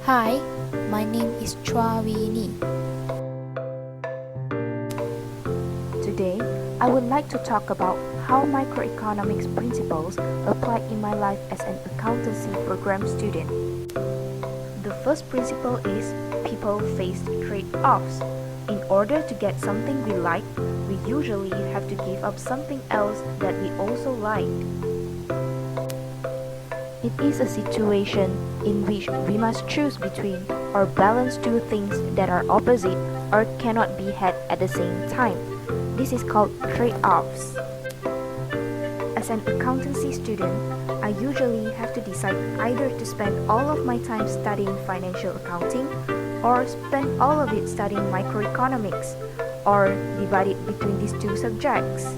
Hi, my name is Chua Winnie. Today, I would like to talk about how microeconomics principles apply in my life as an accountancy program student. The first principle is people face trade-offs. In order to get something we like, we usually have to give up something else that we also like. It is a situation in which we must choose between or balance two things that are opposite or cannot be had at the same time. This is called trade-offs. As an accountancy student, I usually have to decide either to spend all of my time studying financial accounting or spend all of it studying microeconomics, or divide it between these two subjects.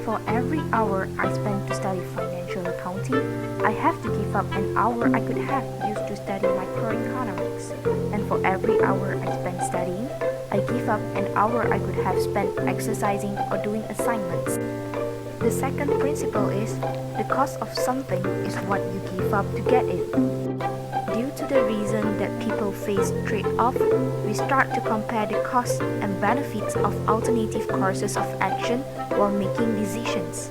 For every hour I spend to study financial accounting, I have to give up an hour I could have used to study microeconomics. And for every hour I spend studying, I give up an hour I could have spent exercising or doing assignments. The second principle is the cost of something is what you give up to get it. Due to the reason that people face trade-off, we start to compare the costs and benefits of alternative courses of action while making decisions.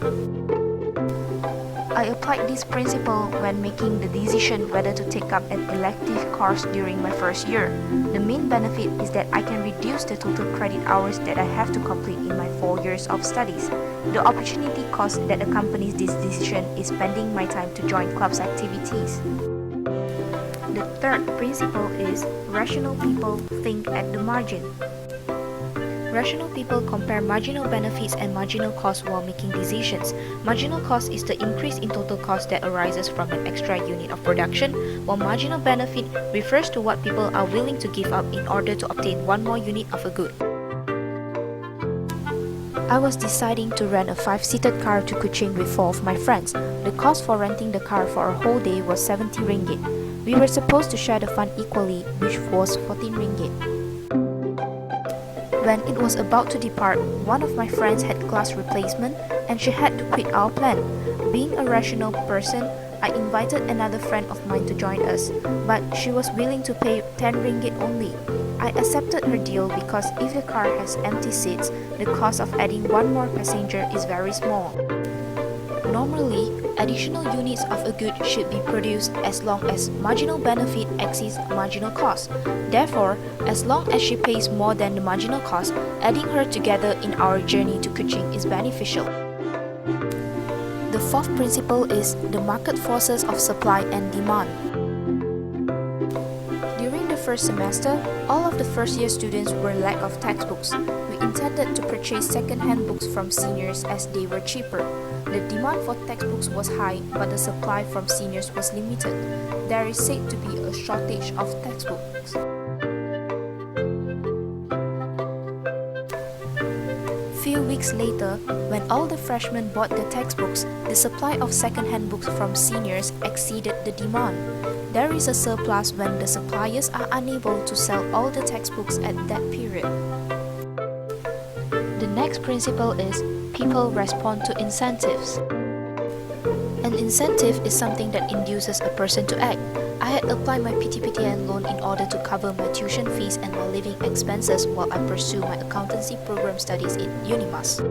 I applied this principle when making the decision whether to take up an elective course during my first year. The main benefit is that I can reduce the total credit hours that I have to complete in my 4 years of studies. The opportunity cost that accompanies this decision is spending my time to join clubs activities. The third principle is rational people think at the margin. Rational people compare marginal benefits and marginal costs while making decisions. Marginal cost is the increase in total cost that arises from an extra unit of production, while marginal benefit refers to what people are willing to give up in order to obtain one more unit of a good. I was deciding to rent a 5-seated car to Kuching with 4 of my friends. The cost for renting the car for a whole day was 70 ringgit. We were supposed to share the fund equally, which was 14 ringgit. When it was about to depart, one of my friends had glass replacement and she had to quit our plan. Being a rational person, I invited another friend of mine to join us, but she was willing to pay 10 ringgit only. I accepted her deal because if the car has empty seats, the cost of adding one more passenger is very small. Normally, additional units of a good should be produced as long as marginal benefit exceeds marginal cost. Therefore, as long as she pays more than the marginal cost, adding her together in our journey to Kuching is beneficial. The fourth principle is the market forces of supply and demand. During the first semester, all of the first-year students were lack of textbooks. We intended to purchase second-hand books from seniors as they were cheaper. The demand for textbooks was high, but the supply from seniors was limited. There is said to be a shortage of textbooks. Few weeks later, when all the freshmen bought the textbooks, the supply of second-hand books from seniors exceeded the demand. There is a surplus when the suppliers are unable to sell all the textbooks at that period. The next principle is people respond to incentives. An incentive is something that induces a person to act. I had applied my PTPTN loan in order to cover my tuition fees and my living expenses while I pursue my accountancy program studies in UNIMAS.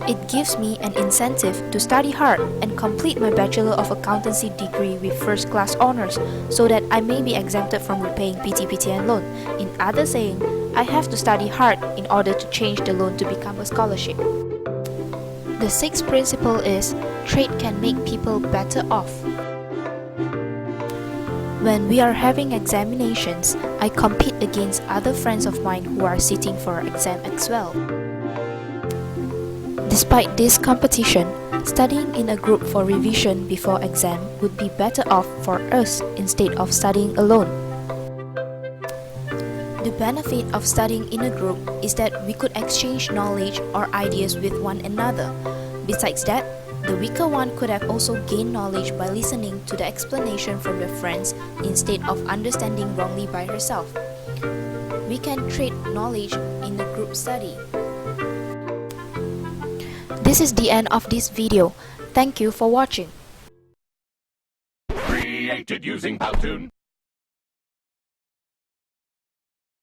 It gives me an incentive to study hard and complete my Bachelor of Accountancy degree with first-class honors so that I may be exempted from repaying PTPTN loan. In other saying, I have to study hard in order to change the loan to become a scholarship. The sixth principle is trade can make people better off. When we are having examinations, I compete against other friends of mine who are sitting for exam as well. Despite this competition, studying in a group for revision before exam would be better off for us instead of studying alone. The benefit of studying in a group is that we could exchange knowledge or ideas with one another. Besides that, the weaker one could have also gained knowledge by listening to the explanation from their friends instead of understanding wrongly by herself. We can trade knowledge in the group study. This is the end of this video. Thank you for watching. created using Powtoon.